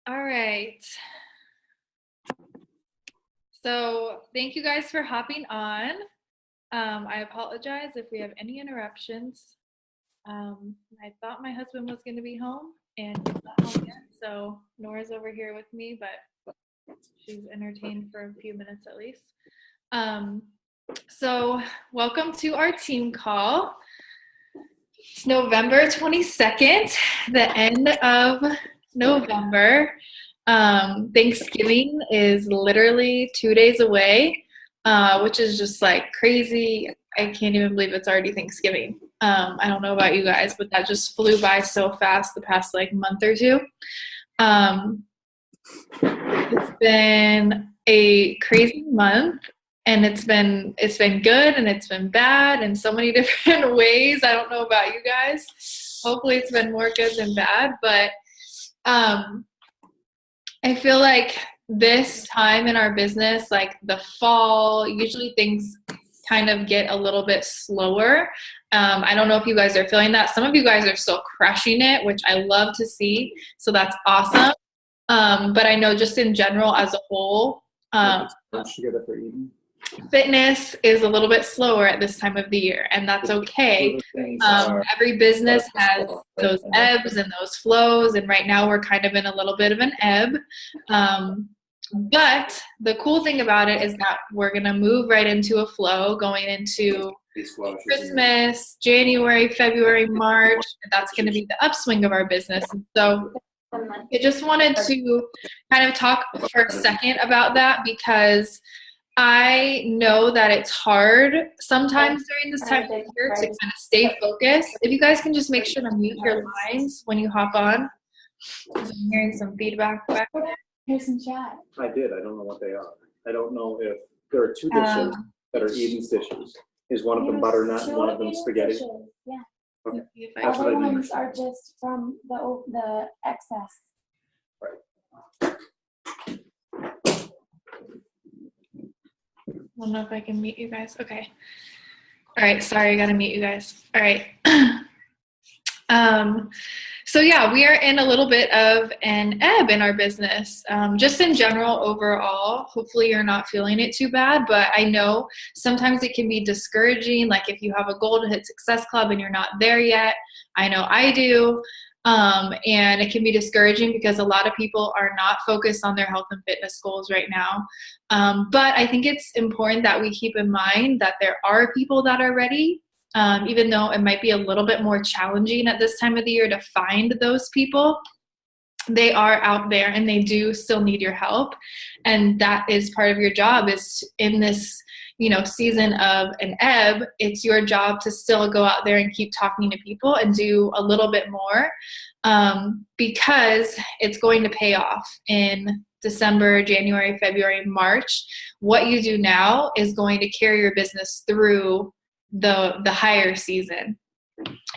All right. So thank you guys for hopping on. I apologize if we have any interruptions. I thought my husband was going to be home and he's not home yet. So Nora's over here with me, but she's entertained for a few minutes at least. So welcome to our team call. It's November 22nd, the end of November. Thanksgiving is literally 2 days away, which is just like crazy. I can't even believe it's already Thanksgiving. I don't know about you guys, but that just flew by so fast the past like month or two. It's been a crazy month, and it's been good and it's been bad in so many different ways. I don't know about you guys. Hopefully it's been more good than bad, but I feel like this time in our business, like the fall, usually things kind of get a little bit slower. I don't know if you guys are feeling that. Some of you guys are still crushing it, which I love to see. So that's awesome. But I know just in general as a whole, fitness is a little bit slower at this time of the year, and that's okay. Every business has those ebbs and those flows, and right now we're kind of in a little bit of an ebb. But the cool thing about it is that we're going to move right into a flow going into Christmas, January, February, March. That's going to be the upswing of our business. And so I just wanted to kind of talk for a second about that, because I know that it's hard sometimes during this time of year to kind of stay focused. If you guys can just make sure to mute your lines when you hop on. I'm hearing some feedback back there. Here's some chat. I did. I don't know what they are. I don't know if there are two dishes that are Eden's dishes. Is one of them butternut and one of them spaghetti? Dishes. Yeah. Okay. That's other ones are just from the excess. Right. I don't know if I can mute you guys. Okay. All right. Sorry, I got to mute you guys. All right. So yeah, we are in a little bit of an ebb in our business. Just in general, overall, hopefully you're not feeling it too bad, but I know sometimes it can be discouraging. Like if you have a goal to hit Success Club and you're not there yet, I know I do. And it can be discouraging because a lot of people are not focused on their health and fitness goals right now. But I think it's important that we keep in mind that there are people that are ready. Even though it might be a little bit more challenging at this time of the year to find those people, they are out there and they do still need your help. And that is part of your job, is in this, season of an ebb, it's your job to still go out there and keep talking to people and do a little bit more, because it's going to pay off in December, January, February, March. What you do now is going to carry your business through the higher season.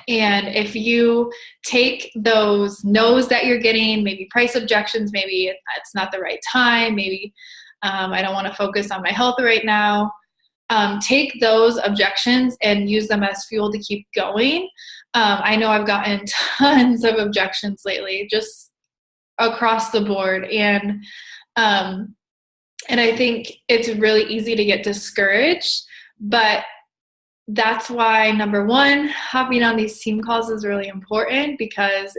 And if you take those no's that you're getting, maybe price objections, maybe it's not the right time, maybe I don't want to focus on my health right now, take those objections and use them as fuel to keep going. I know I've gotten tons of objections lately, just across the board, and I think it's really easy to get discouraged, but that's why, number one, hopping on these team calls is really important, because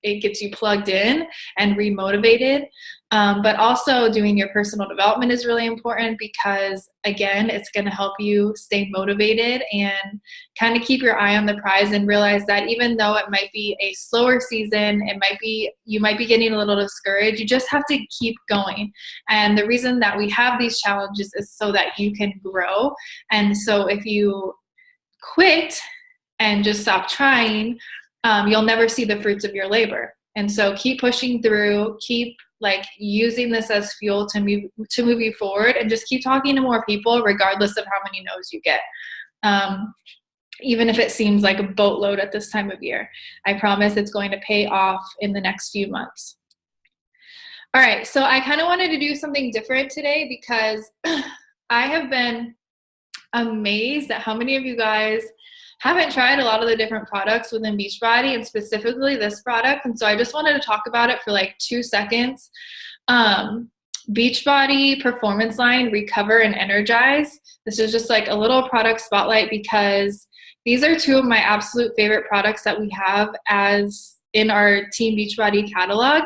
it gets you plugged in and remotivated. But also doing your personal development is really important, because again, it's going to help you stay motivated and kind of keep your eye on the prize and realize that even though it might be a slower season, you might be getting a little discouraged, you just have to keep going. And the reason that we have these challenges is so that you can grow. And so if you quit and just stop trying, you'll never see the fruits of your labor. And so keep pushing through, keep using this as fuel to move you forward, and just keep talking to more people regardless of how many no's you get. Even if it seems like a boatload at this time of year, I promise it's going to pay off in the next few months. All right, so I kind of wanted to do something different today, because I have been amazed at how many of you guys haven't tried a lot of the different products within Beachbody and specifically this product. And so I just wanted to talk about it for like 2 seconds. Beachbody Performance Line, Recover and Energize. This is just like a little product spotlight because these are two of my absolute favorite products that we have as in our Team Beachbody catalog.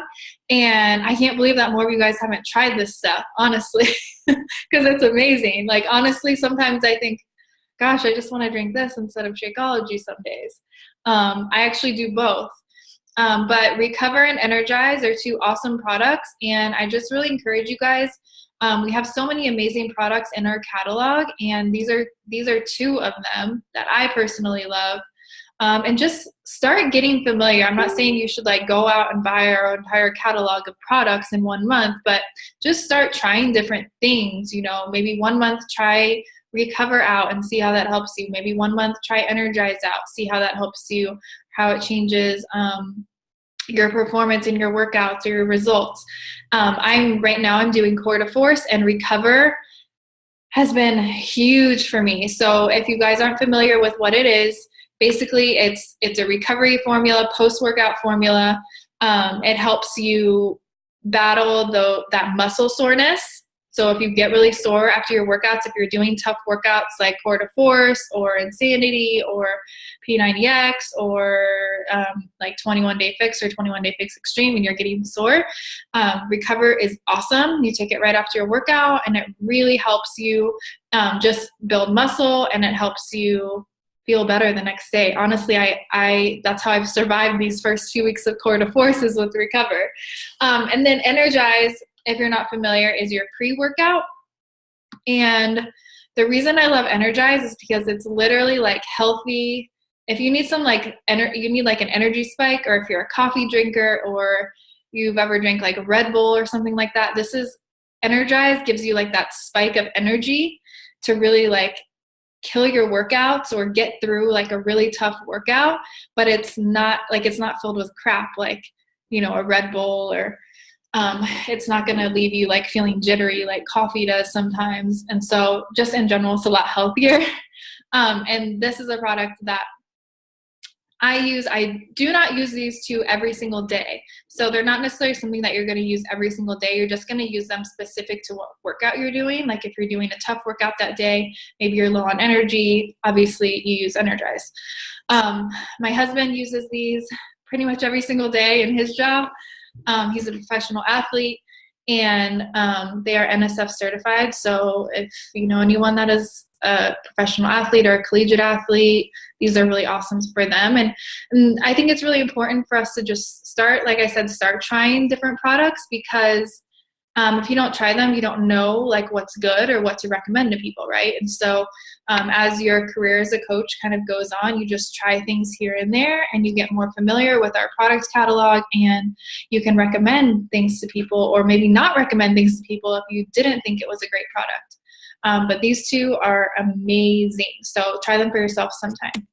And I can't believe that more of you guys haven't tried this stuff, honestly, because it's amazing. Like, honestly, sometimes I think, gosh, I just want to drink this instead of Shakeology some days. I actually do both. But Recover and Energize are two awesome products, and I just really encourage you guys. We have so many amazing products in our catalog, and these are two of them that I personally love. And just start getting familiar. I'm not saying you should like go out and buy our entire catalog of products in 1 month, but just start trying different things. You know, maybe 1 month try Recover out and see how that helps you. Maybe 1 month try Energize out, see how that helps you, how it changes your performance in your workouts or your results. Right now I'm doing Core de Force, and Recover has been huge for me. So if you guys aren't familiar with what it is, basically it's a recovery formula, post-workout formula. It helps you battle that muscle soreness. So if you get really sore after your workouts, if you're doing tough workouts like Core de Force or Insanity or P90X or like 21 Day Fix or 21 Day Fix Extreme and you're getting sore, Recover is awesome. You take it right after your workout and it really helps you just build muscle, and it helps you feel better the next day. Honestly, I that's how I've survived these first few weeks of Core de Force is with Recover. And then Energize, if you're not familiar, is your pre-workout. And the reason I love Energize is because it's literally like healthy. If you need some like you need like an energy spike, or if you're a coffee drinker or you've ever drank like a Red Bull or something like that, this is Energize gives you like that spike of energy to really like kill your workouts or get through like a really tough workout, but it's not filled with crap like, you know, a Red Bull, or it's not going to leave you like feeling jittery like coffee does sometimes. And so just in general, it's a lot healthier. And this is a product that I use. I do not use these two every single day. So they're not necessarily something that you're going to use every single day. You're just going to use them specific to what workout you're doing. Like if you're doing a tough workout that day, maybe you're low on energy, obviously you use Energize. My husband uses these pretty much every single day in his job. He's a professional athlete, and they are NSF certified. So if you know anyone that is a professional athlete or a collegiate athlete, these are really awesome for them. And I think it's really important for us to just start, like I said, start trying different products, because if you don't try them, you don't know like what's good or what to recommend to people, right? And so as your career as a coach kind of goes on, you just try things here and there, and you get more familiar with our product catalog, and you can recommend things to people, or maybe not recommend things to people if you didn't think it was a great product. But these two are amazing, so try them for yourself sometime.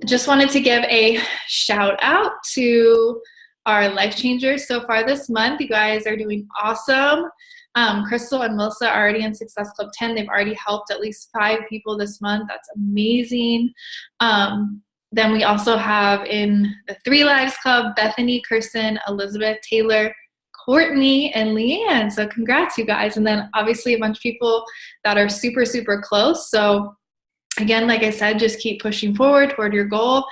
Just wanted to give a shout out to our life changers so far this month. You guys are doing awesome. Crystal and Melissa are already in Success Club 10. They've already helped at least 5 people this month. That's amazing. Then we also have in the 3 Lives Club, Bethany, Kirsten, Elizabeth, Taylor, Courtney, and Leanne. So congrats, you guys. And then obviously a bunch of people that are super, super close. So again, like I said, just keep pushing forward toward your goal.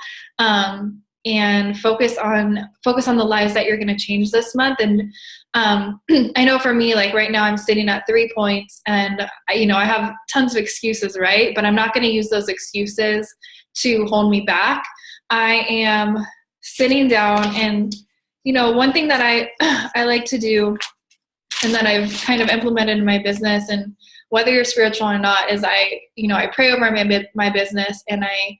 And focus on the lives that you're going to change this month. And I know for me, like right now I'm sitting at 3 points, and I have tons of excuses, right? But I'm not going to use those excuses to hold me back. I am sitting down, and one thing that I like to do, and that I've kind of implemented in my business, and whether you're spiritual or not, is I pray over my business, and I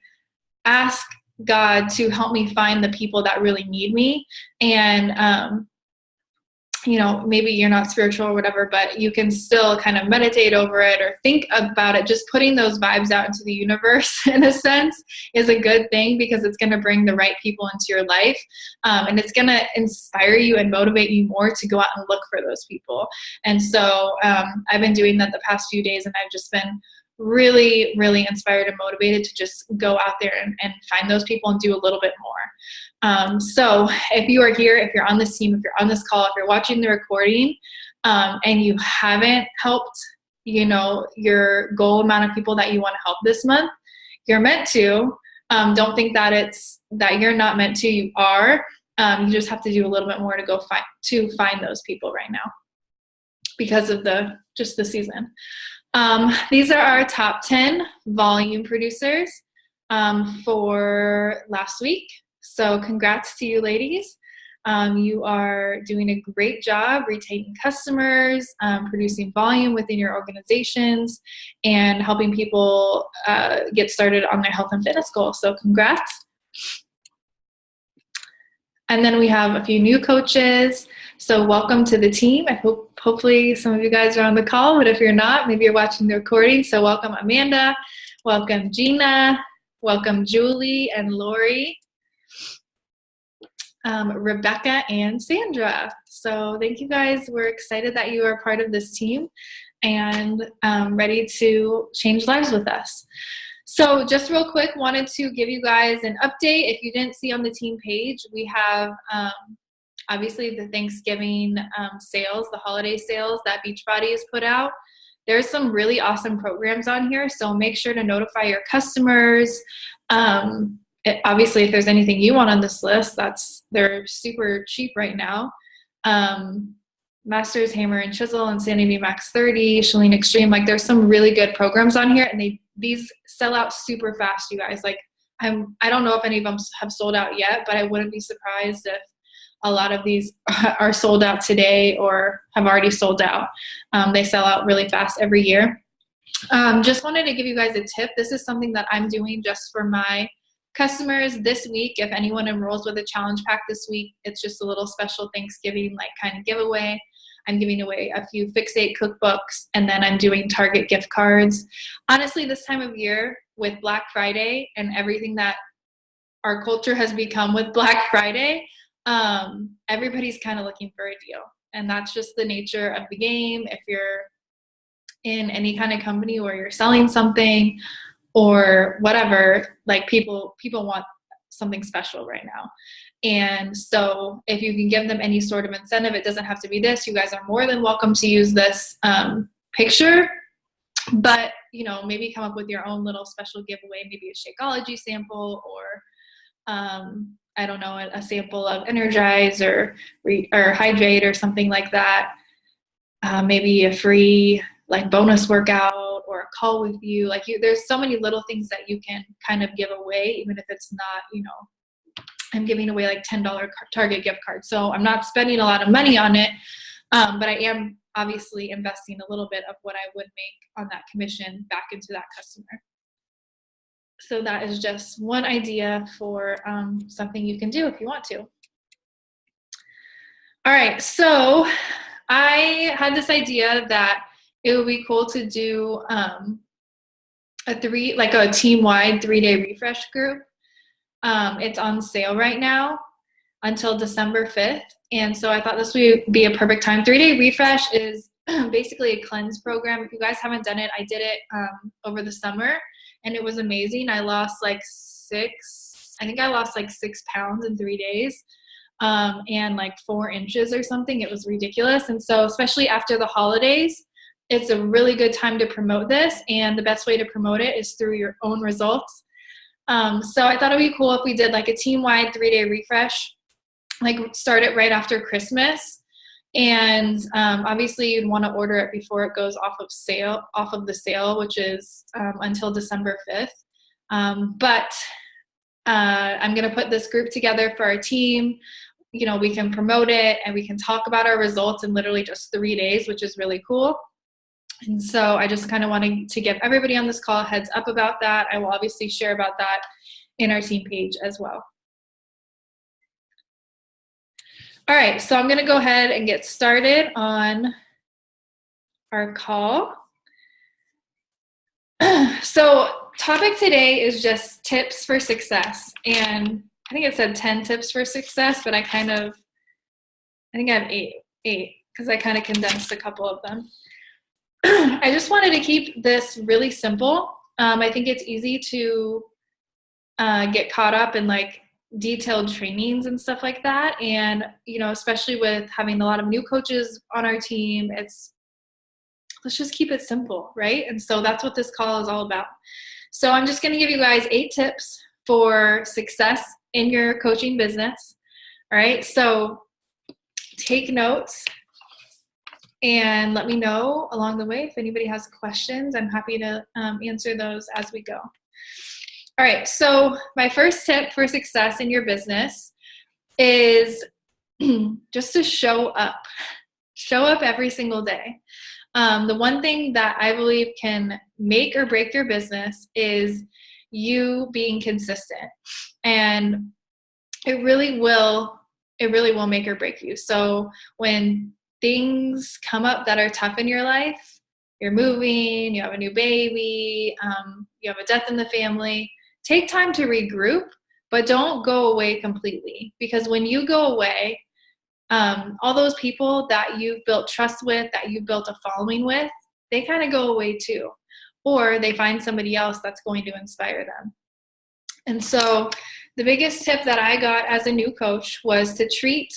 ask God to help me find the people that really need me. And maybe you're not spiritual or whatever, but you can still kind of meditate over it or think about it. Just putting those vibes out into the universe in a sense is a good thing, because it's going to bring the right people into your life, and it's going to inspire you and motivate you more to go out and look for those people. And so I've been doing that the past few days, and I've just been really, really inspired and motivated to just go out there and find those people and do a little bit more. So if you are here, if you're on this team, if you're on this call, if you're watching the recording, and you haven't helped, your goal amount of people that you want to help this month, you're meant to. Don't think that that you're not meant to. You are. You just have to do a little bit more to find those people right now because of the season. These are our top 10 volume producers for last week. So congrats to you, ladies. You are doing a great job retaining customers, producing volume within your organizations, and helping people get started on their health and fitness goals. So congrats. And then we have a few new coaches. So welcome to the team. I hopefully some of you guys are on the call, but if you're not, maybe you're watching the recording. So welcome Amanda, welcome Gina, welcome Julie and Lori, Rebecca and Sandra. So thank you guys. We're excited that you are part of this team and ready to change lives with us. So just real quick, wanted to give you guys an update. If you didn't see on the team page, we have obviously the Thanksgiving sales, the holiday sales that Beachbody has put out. There's some really awesome programs on here, so make sure to notify your customers. Obviously, if there's anything you want on this list, they're super cheap right now. Masters Hammer and Chisel, Insanity Max 30, Chalene Extreme. Like, there's some really good programs on here, and these sell out super fast, you guys. Like, I don't know if any of them have sold out yet, but I wouldn't be surprised if a lot of these are sold out today or have already sold out. They sell out really fast every year. Just wanted to give you guys a tip. This is something that I'm doing just for my customers this week. If anyone enrolls with a challenge pack this week, it's just a little special Thanksgiving kind of giveaway. I'm giving away a few Fixate cookbooks, and then I'm doing Target gift cards. Honestly, this time of year with Black Friday and everything that our culture has become with Black Friday, everybody's kind of looking for a deal. And that's just the nature of the game. If you're in any kind of company where you're selling something or whatever, like people want something special right now. And so if you can give them any sort of incentive, it doesn't have to be this. You guys are more than welcome to use this picture, but maybe come up with your own little special giveaway, maybe a Shakeology sample, or I don't know, a sample of Energize or Hydrate or something like that. Maybe a free bonus workout or a call with you. There's so many little things that you can kind of give away, even if it's not, I'm giving away $10 Target gift cards. So I'm not spending a lot of money on it, but I am obviously investing a little bit of what I would make on that commission back into that customer. So that is just one idea for something you can do if you want to. All right, so I had this idea that it would be cool to do a team-wide 3-day refresh group. It's on sale right now until December 5th. And so I thought this would be a perfect time. 3-day refresh is basically a cleanse program. If you guys haven't done it, I did it over the summer, and it was amazing. I lost 6 pounds in 3 days, and 4 inches or something. It was ridiculous. And so especially after the holidays, it's a really good time to promote this. And the best way to promote it is through your own results. So I thought it'd be cool if we did a team-wide 3-day refresh, start it right after Christmas. And obviously you'd want to order it before it goes off of the sale, which is until December 5th. But I'm going to put this group together for our team. We can promote it and we can talk about our results in literally just 3 days, which is really cool. And so I just kind of wanted to give everybody on this call a heads up about that. I will obviously share about that in our team page as well. All right, so I'm going to go ahead and get started on our call. So topic today is just tips for success. And I think it said 10 tips for success, but I think I have eight because I kind of condensed a couple of them. I just wanted to keep this really simple. I think it's easy to get caught up in like detailed trainings and stuff like that. And, especially with having a lot of new coaches on our team, let's just keep it simple, right? And so that's what this call is all about. So I'm just going to give you guys 8 tips for success in your coaching business. All right. So take notes and let me know along the way if anybody has questions. I'm happy to answer those as we go. All right. So my first tip for success in your business is just to show up. Show up every single day. The one thing that I believe can make or break your business is you being consistent. And it really will make or break you. So when things come up that are tough in your life, you're moving, you have a new baby, you have a death in the family, take time to regroup, but don't go away completely. Because when you go away, all those people that you've built trust with, that you've built a following with, they kind of go away too. Or they find somebody else that's going to inspire them. And so the biggest tip that I got as a new coach was to treat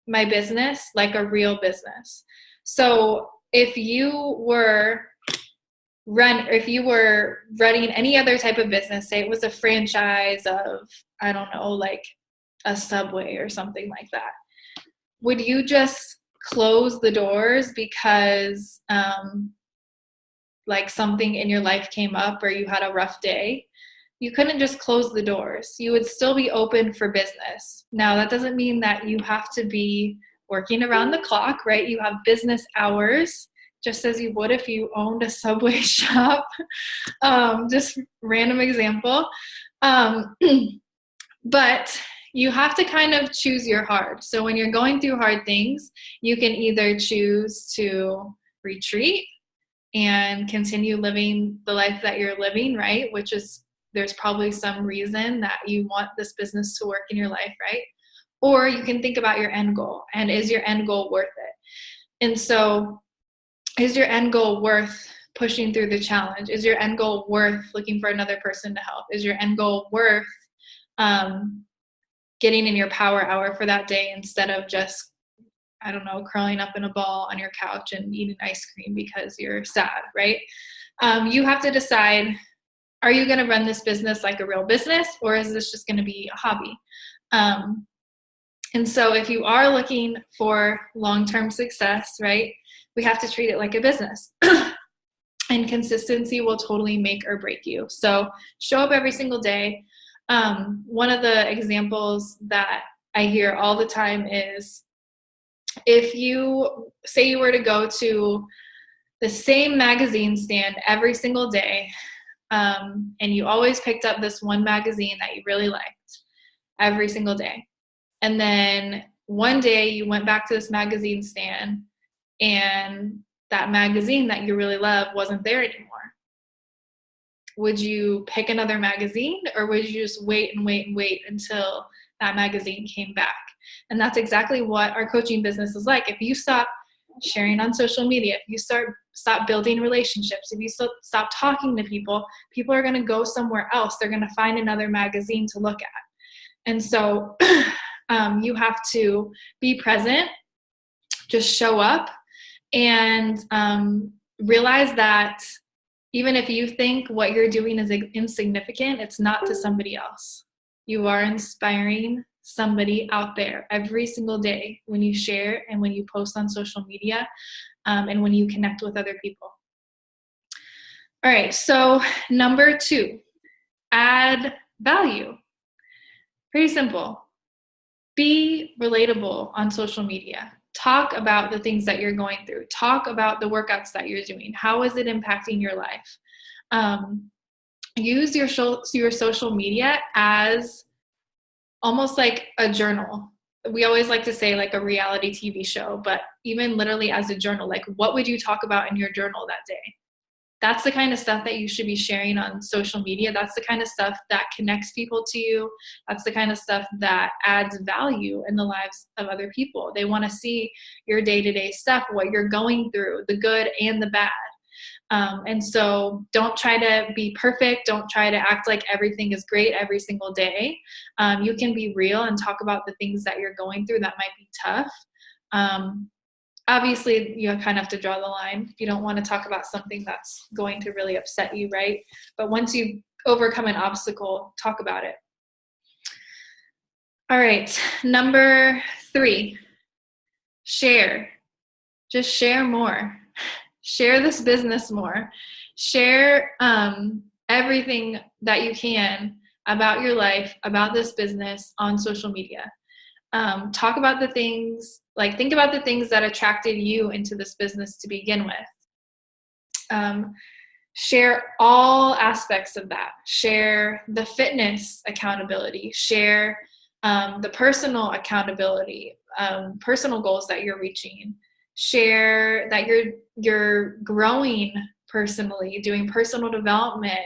my business like a real business. So if you were running any other type of business, say it was a franchise of, I don't know, like a Subway or something like that, would you just close the doors because like something in your life came up or you had a rough day? You couldn't just close the doors. You would still be open for business. Now, that doesn't mean that you have to be working around the clock, right? You have business hours, just as you would if you owned a Subway shop. Just random example. But you have to kind of choose your hard. So when you're going through hard things, you can either choose to retreat and continue living the life that you're living, right? Which is, there's probably some reason that you want this business to work in your life, right? Or you can think about your end goal, and is your end goal worth it? And so is your end goal worth pushing through the challenge? Is your end goal worth looking for another person to help? Is your end goal worth getting in your power hour for that day instead of just, I don't know, curling up in a ball on your couch and eating ice cream because you're sad, right? You have to decide, are you going to run this business like a real business, or is this just going to be a hobby? And so if you are looking for long-term success, right, we have to treat it like a business. And consistency will totally make or break you. So show up every single day. One of the examples that I hear all the time is, if you say you were to go to the same magazine stand every single day, and you always picked up this one magazine that you really liked every single day, and then one day you went back to this magazine stand and that magazine that you really love wasn't there anymore, would you pick another magazine, or would you just wait until that magazine came back? And that's exactly what our coaching business is like. If you stop sharing on social media, if you stop building relationships, if you stop talking to people, people are going to go somewhere else. They're going to find another magazine to look at. And so you have to be present, just show up, and realize that even if you think what you're doing is insignificant, it's not to somebody else. You are inspiring somebody out there every single day when you share and when you post on social media, and when you connect with other people. All right, so number 2, add value. Pretty simple. Be relatable on social media. Talk about the things that you're going through. Talk about the workouts that you're doing. How is it impacting your life? Use your social media as almost like a journal. We always like to say like a reality TV show, but even literally as a journal. Like, what would you talk about in your journal that day? That's the kind of stuff that you should be sharing on social media. That's the kind of stuff that connects people to you. That's the kind of stuff that adds value in the lives of other people. They want to see your day-to-day stuff, what you're going through, the good and the bad. And so don't try to be perfect. Don't try to act like everything is great every single day. You can be real and talk about the things that you're going through that might be tough. Obviously, you kind of have to draw the line. You don't want to talk about something that's going to really upset you, right? But once you overcome an obstacle, talk about it. All right, number 3, share. Just share more. Share this business more. Share everything that you can about your life, about this business on social media. Talk about the things, like think about the things that attracted you into this business to begin with. Share all aspects of that. Share the fitness accountability. Share the personal accountability, personal goals that you're reaching. Share that you're growing personally, doing personal development.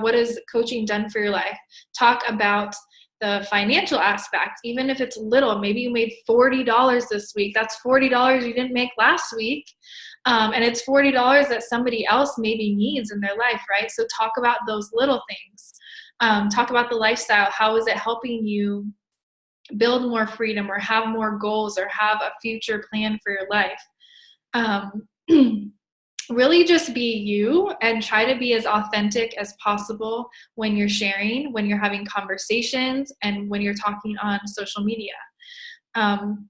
What has coaching done for your life? Talk about the financial aspect, even if it's little. Maybe you made $40 this week. That's $40 you didn't make last week. And it's $40 that somebody else maybe needs in their life, right? So talk about those little things. Talk about the lifestyle. How is it helping you build more freedom or have more goals or have a future plan for your life? Really just be you and try to be as authentic as possible when you're sharing, when you're having conversations, and when you're talking on social media. Don't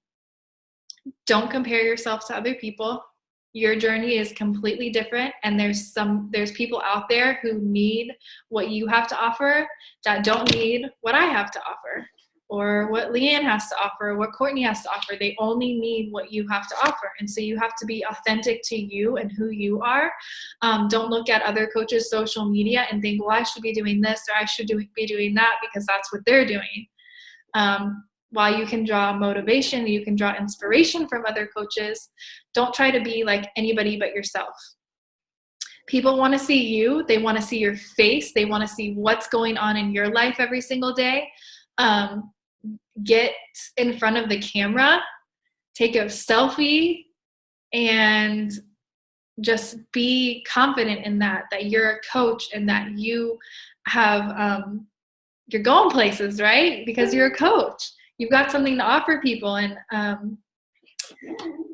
compare yourself to other people. Your journey is completely different, and there's people out there who need what you have to offer that don't need what I have to offer, or what Leanne has to offer, or what Courtney has to offer. They only need what you have to offer. And so you have to be authentic to you and who you are. Don't look at other coaches' social media and think, well, I should be doing this or I should be doing that because that's what they're doing. While you can draw motivation, you can draw inspiration from other coaches, don't try to be like anybody but yourself. People want to see you. They want to see your face. They want to see what's going on in your life every single day. Get in front of the camera, take a selfie, and just be confident in that you're a coach and that you have, you're going places, right? Because you're a coach. You've got something to offer people, and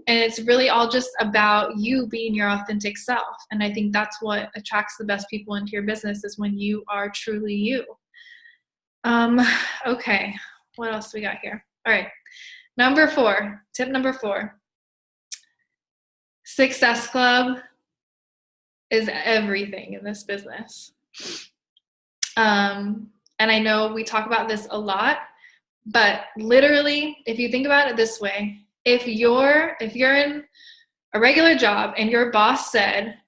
it's really all just about you being your authentic self. And I think that's what attracts the best people into your business, is when you are truly you. Okay, what else we got here? All right, tip number 4. Success Club is everything in this business. And I know we talk about this a lot, but literally, if you think about it this way, if you're in a regular job and your boss said,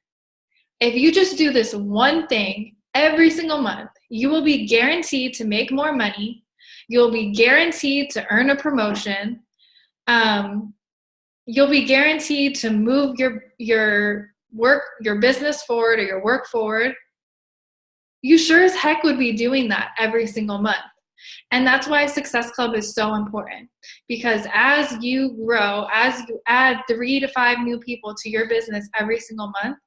if you just do this one thing every single month, you will be guaranteed to make more money. You'll be guaranteed to earn a promotion. You'll be guaranteed to move your business forward or your work forward. You sure as heck would be doing that every single month. And that's why Success Club is so important, because as you grow, as you add 3 to 5 new people to your business every single month,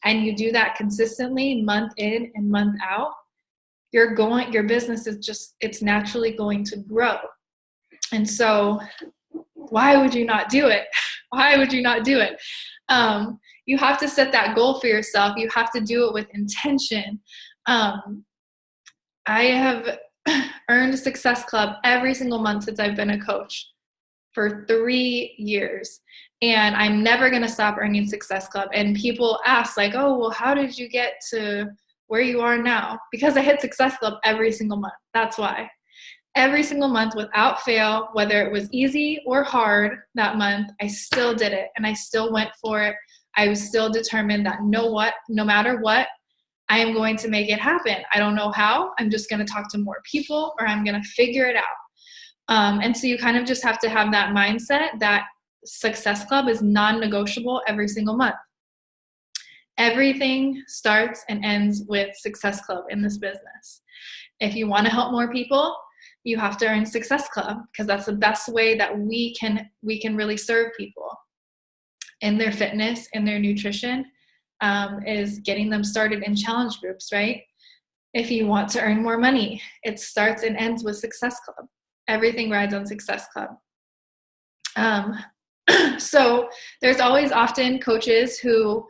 and you do that consistently month in and month out, your business is just, it's naturally going to grow. And so why would you not do it? Why would you not do it? You have to set that goal for yourself. You have to do it with intention. I have earned Success Club every single month since I've been a coach for 3 years. And I'm never going to stop earning Success Club. And people ask like, oh, well, how did you get to where you are now? Because I hit Success Club every single month. That's why. Every single month without fail, whether it was easy or hard that month, I still did it. And I still went for it. I was still determined that no matter what, I am going to make it happen. I don't know how. I'm just going to talk to more people, or I'm going to figure it out. And so you kind of just have to have that mindset that Success Club is non-negotiable every single month. Everything starts and ends with Success Club in this business. If you want to help more people, you have to earn Success Club, because that's the best way that we can really serve people in their fitness, in their nutrition, is getting them started in challenge groups, right? If you want to earn more money, it starts and ends with Success Club. Everything rides on Success Club. So there's always often coaches who,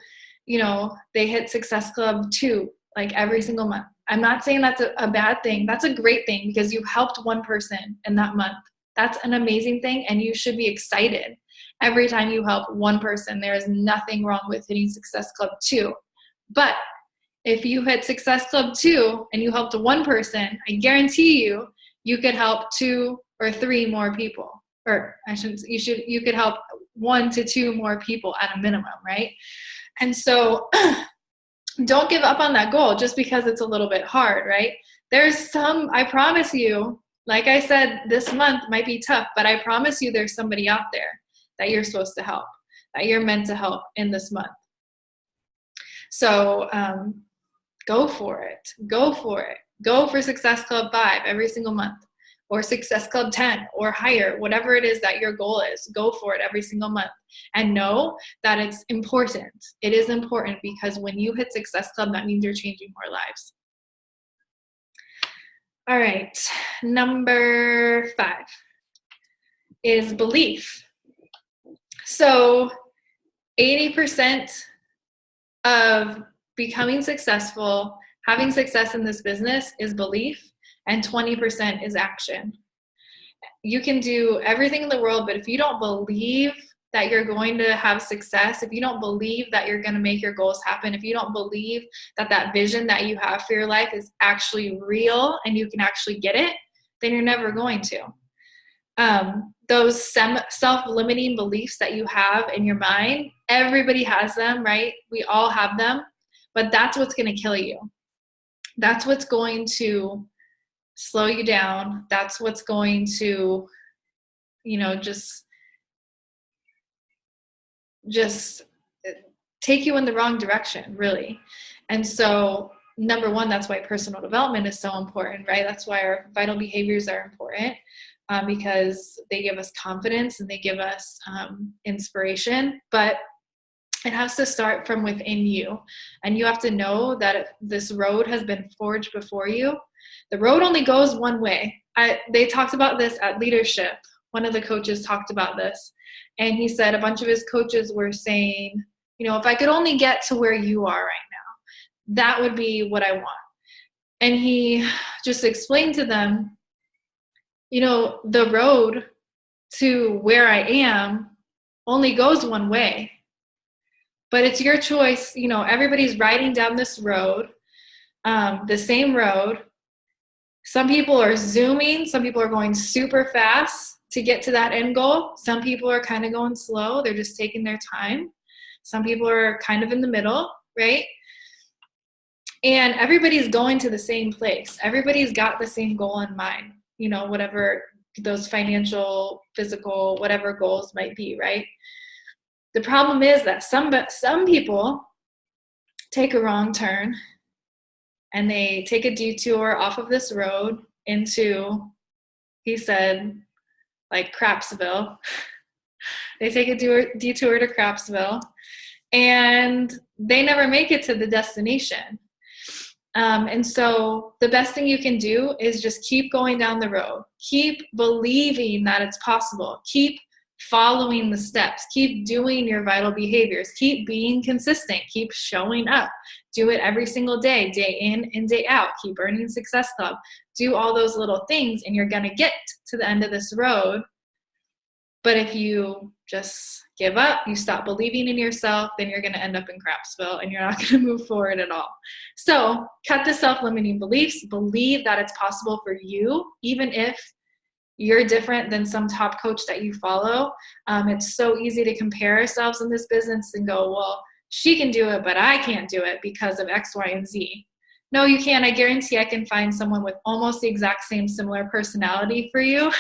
they hit Success Club 2, like every single month. I'm not saying that's a bad thing. That's a great thing, because you've helped one person in that month. That's an amazing thing, and you should be excited every time you help one person. There is nothing wrong with hitting Success Club 2. But if you hit Success Club 2 and you helped one person, I guarantee you could help 2 or 3 more people. Or you could help 1 to 2 more people at a minimum, right? And so don't give up on that goal just because it's a little bit hard, right? I promise you, like I said, this month might be tough, but I promise you there's somebody out there that you're supposed to help, that you're meant to help in this month. So go for it. Go for it. Go for Success Club 5 every single month, or Success Club 10 or higher, whatever it is that your goal is. Go for it every single month. And know that it's important. It is important, because when you hit Success Club, that means you're changing more lives. All right, number 5 is belief. So 80% of becoming successful, having success in this business, is belief, and 20% is action. You can do everything in the world, but if you don't believe that you're going to have success, if you don't believe that you're going to make your goals happen, if you don't believe that that vision that you have for your life is actually real and you can actually get it, then you're never going to. Those self-limiting beliefs that you have in your mind, everybody has them, right? We all have them, but that's what's going to kill you. That's what's going to slow you down. That's what's going to, just take you in the wrong direction, really. And so, number 1, that's why personal development is so important, right? That's why our vital behaviors are important, because they give us confidence and they give us inspiration. But it has to start from within you. And you have to know that this road has been forged before you. The road only goes one way. They talked about this at leadership. One of the coaches talked about this. And he said a bunch of his coaches were saying, if I could only get to where you are right now, that would be what I want. And he just explained to them, the road to where I am only goes one way. But it's your choice. Everybody's riding down this road, the same road. Some people are zooming. Some people are going super fast to get to that end goal. Some people are kind of going slow. They're just taking their time. Some people are kind of in the middle, right? And everybody's going to the same place. Everybody's got the same goal in mind, whatever those financial, physical, whatever goals might be, right? The problem is that some people take a wrong turn and they take a detour off of this road into, he said, like Crapsville. They take a detour to Crapsville and they never make it to the destination. And so the best thing you can do is just keep going down the road. Keep believing that it's possible. Keep following the steps. Keep doing your vital behaviors. Keep being consistent. Keep showing up. Do it every single day, day in and day out. Keep earning Success Club. Do all those little things and you're going to get to the end of this road. But if you just give up, you stop believing in yourself, then you're going to end up in Crapsville and you're not going to move forward at all. So cut the self-limiting beliefs. Believe that it's possible for you, even if you're different than some top coach that you follow. It's so easy to compare ourselves in this business and go, well, she can do it, but I can't do it because of X, Y, and Z. No, you can't. I guarantee I can find someone with almost the exact same similar personality for you.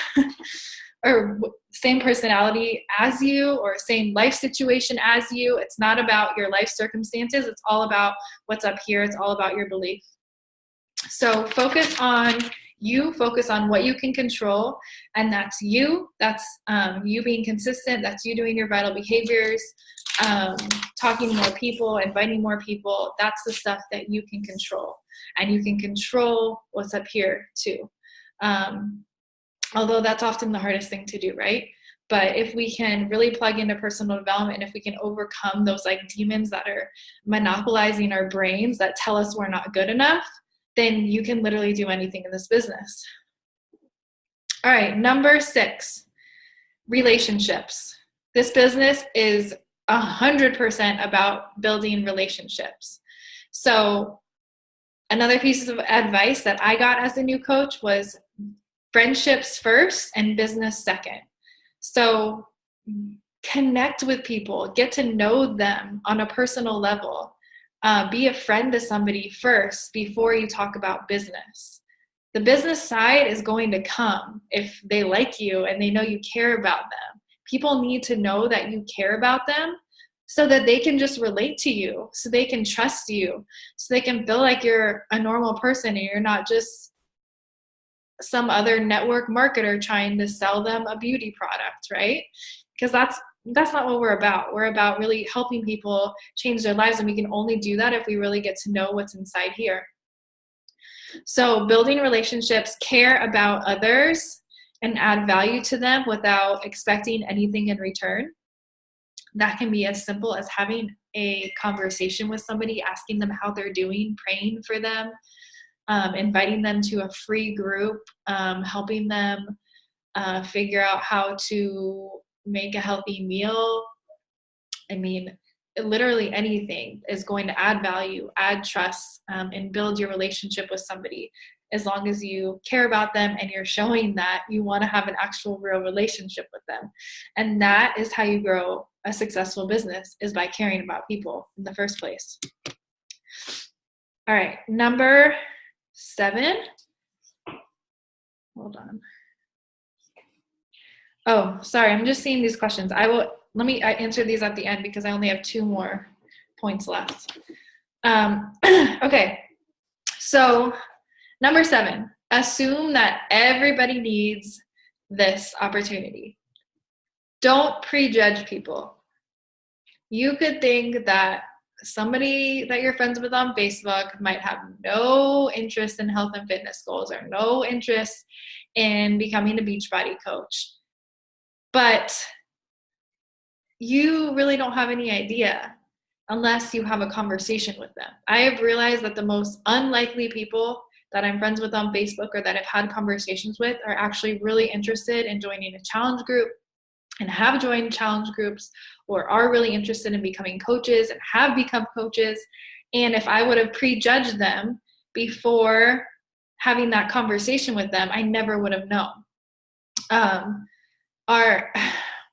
or same personality as you or same life situation as you. It's not about your life circumstances. It's all about what's up here. It's all about your belief. So focus on you, focus on what you can control, and that's you. That's you being consistent. That's you doing your vital behaviors, talking to more people, inviting more people. That's the stuff that you can control, and you can control what's up here too. Although that's often the hardest thing to do, right? But if we can really plug into personal development, and if we can overcome those like demons that are monopolizing our brains that tell us we're not good enough, then you can literally do anything in this business. All right, number 6, relationships. This business is 100% about building relationships. So another piece of advice that I got as a new coach was friendships first and business second. So connect with people, get to know them on a personal level. Be a friend to somebody first before you talk about business. The business side is going to come if they like you and they know you care about them. People need to know that you care about them so that they can just relate to you, so they can trust you, so they can feel like you're a normal person and you're not just some other network marketer trying to sell them a beauty product, right? Because that's not what we're about. We're about really helping people change their lives, and we can only do that if we really get to know what's inside here. So building relationships, care about others, and add value to them without expecting anything in return. That can be as simple as having a conversation with somebody, asking them how they're doing, praying for them, inviting them to a free group, helping them figure out how to make a healthy meal. I mean, literally anything is going to add value, add trust, and build your relationship with somebody, as long as you care about them and you're showing that you want to have an actual real relationship with them. And that is how you grow a successful business, is by caring about people in the first place. All right, number 7. Hold on. Oh, sorry, I'm just seeing these questions. I answer these at the end because I only have 2 more points left. Okay, so number 7, assume that everybody needs this opportunity. Don't prejudge people. You could think that somebody that you're friends with on Facebook might have no interest in health and fitness goals or no interest in becoming a Beachbody coach. But you really don't have any idea unless you have a conversation with them. I have realized that the most unlikely people that I'm friends with on Facebook or that I've had conversations with are actually really interested in joining a challenge group and have joined challenge groups, or are really interested in becoming coaches and have become coaches. And if I would have prejudged them before having that conversation with them, I never would have known. Our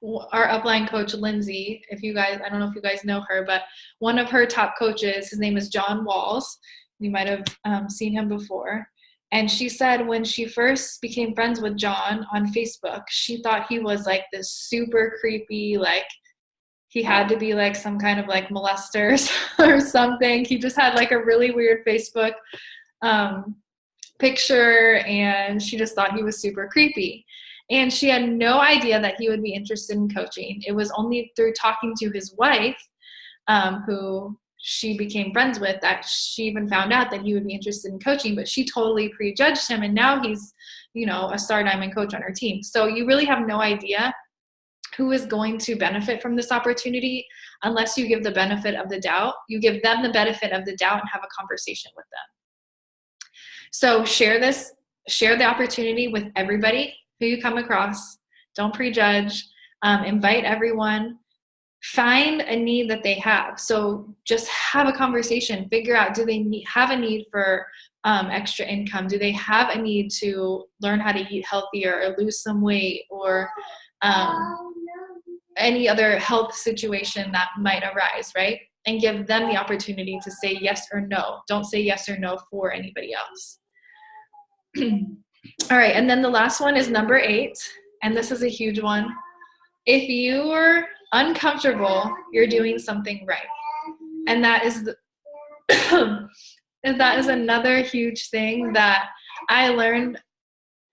upline coach, Lindsay, I don't know if you guys know her, but one of her top coaches, his name is John Walls. You might have seen him before. And she said when she first became friends with John on Facebook, she thought he was like this super creepy, like he had to be like some kind of like molester or something. He just had like a really weird Facebook picture, and she just thought he was super creepy. And she had no idea that he would be interested in coaching. It was only through talking to his wife, who she became friends with, that she even found out that he would be interested in coaching, but she totally prejudged him. And now he's, a Star Diamond coach on her team. So you really have no idea who is going to benefit from this opportunity unless you give the benefit of the doubt. You give them the benefit of the doubt and have a conversation with them. So share the opportunity with everybody who you come across. Don't prejudge. Invite everyone. Find a need that they have. So just have a conversation. Figure out, do they have a need for extra income? Do they have a need to learn how to eat healthier or lose some weight, or any other health situation that might arise, right? And give them the opportunity to say yes or no. Don't say yes or no for anybody else. All right, and then the last one is number 8. and this is a huge one, if you're uncomfortable, you're doing something right. And that is that is another huge thing that I learned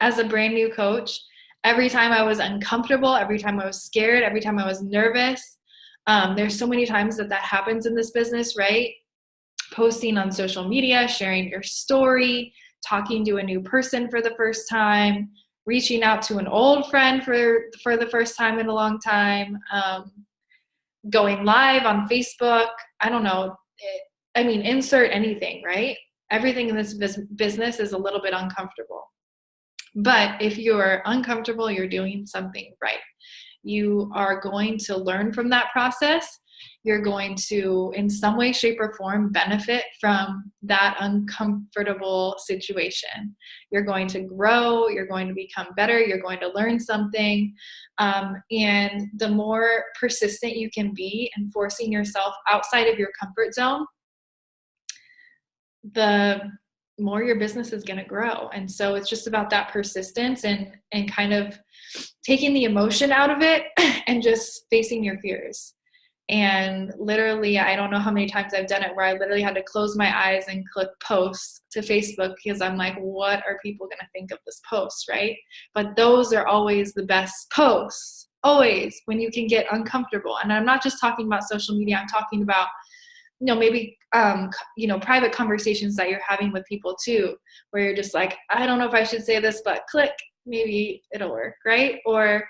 as a brand new coach. Every time I was uncomfortable, every time I was scared, every time I was nervous, there's so many times that happens in this business, right? Posting on social media, sharing your story, talking to a new person for the first time, reaching out to an old friend for the first time in a long time, going live on Facebook. I don't know. Insert anything, right? Everything in this business is a little bit uncomfortable. But if you're uncomfortable, you're doing something right. You are going to learn from that process. You're going to, in some way, shape, or form, benefit from that uncomfortable situation. You're going to grow. You're going to become better. You're going to learn something. And the more persistent you can be in forcing yourself outside of your comfort zone, the more your business is going to grow. And so it's just about that persistence and kind of taking the emotion out of it and just facing your fears. And literally, I don't know how many times I've done it where I literally had to close my eyes and click post to Facebook because I'm like, what are people going to think of this post, right? But those are always the best posts, always, when you can get uncomfortable. And I'm not just talking about social media. I'm talking about maybe, private conversations that you're having with people too, where you're just like, I don't know if I should say this, but click, maybe it'll work, right? Or,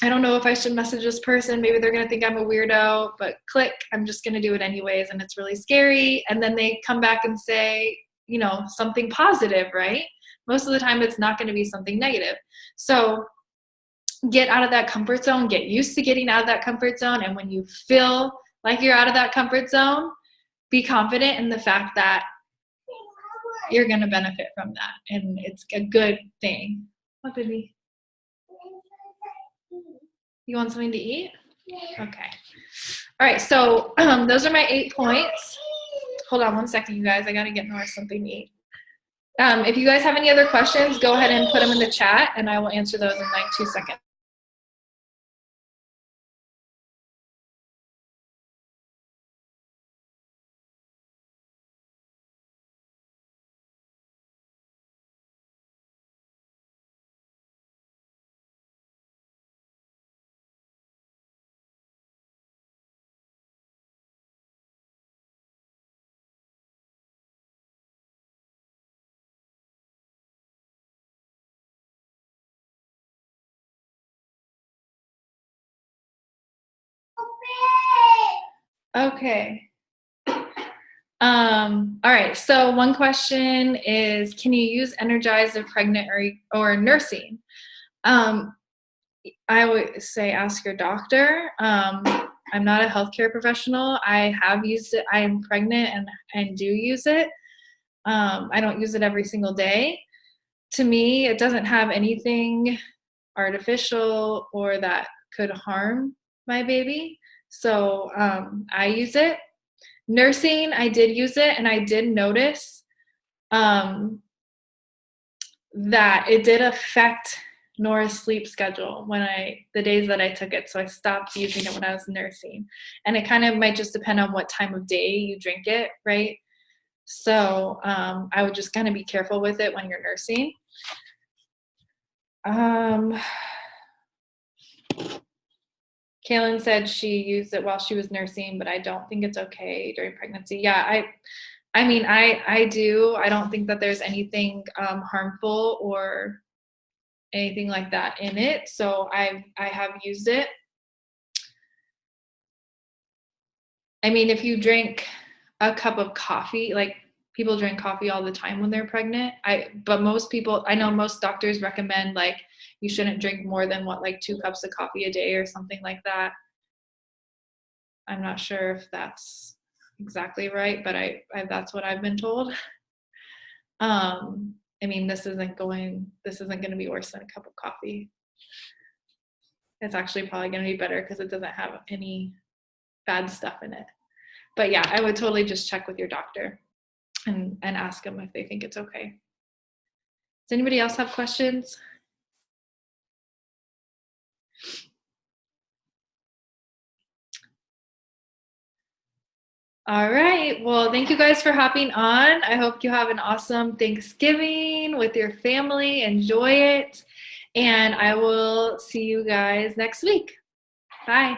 I don't know if I should message this person. Maybe they're going to think I'm a weirdo, but click, I'm just going to do it anyways. And it's really scary. And then they come back and say, something positive, right? Most of the time it's not going to be something negative. So get out of that comfort zone, get used to getting out of that comfort zone. And when you feel like you're out of that comfort zone, be confident in the fact that you're going to benefit from that. And it's a good thing. What, baby? You want something to eat? Okay. All right. So those are my 8 points. Hold on one second, you guys. I got to get Nora something to eat. If you guys have any other questions, go ahead and put them in the chat and I will answer those in like 2 seconds. Okay. All right. So one question is, can you use Energize if pregnant or nursing? I would say ask your doctor. I'm not a healthcare professional. I have used it. I am pregnant and do use it. I don't use it every single day. To me, it doesn't have anything artificial or that could harm my baby. So I use it. Nursing, I did use it, and I did notice that it did affect Nora's sleep schedule the days that I took it. So I stopped using it when I was nursing. And it kind of might just depend on what time of day you drink it, right? So I would just kind of be careful with it when you're nursing. Kaylin said she used it while she was nursing, but I don't think it's okay during pregnancy. Yeah, I do. I don't think that there's anything harmful or anything like that in it. So I have used it. I mean, if you drink a cup of coffee, like people drink coffee all the time when they're pregnant. But most people, I know most doctors recommend like you shouldn't drink more than like 2 cups of coffee a day or something like that. I'm not sure if that's exactly right, but that's what I've been told. I mean, this isn't going to be worse than a cup of coffee. It's actually probably going to be better because it doesn't have any bad stuff in it. But yeah, I would totally just check with your doctor and ask them if they think it's okay. Does anybody else have questions? All right. Well, thank you guys for hopping on. I hope you have an awesome Thanksgiving with your family. Enjoy it. And I will see you guys next week. Bye.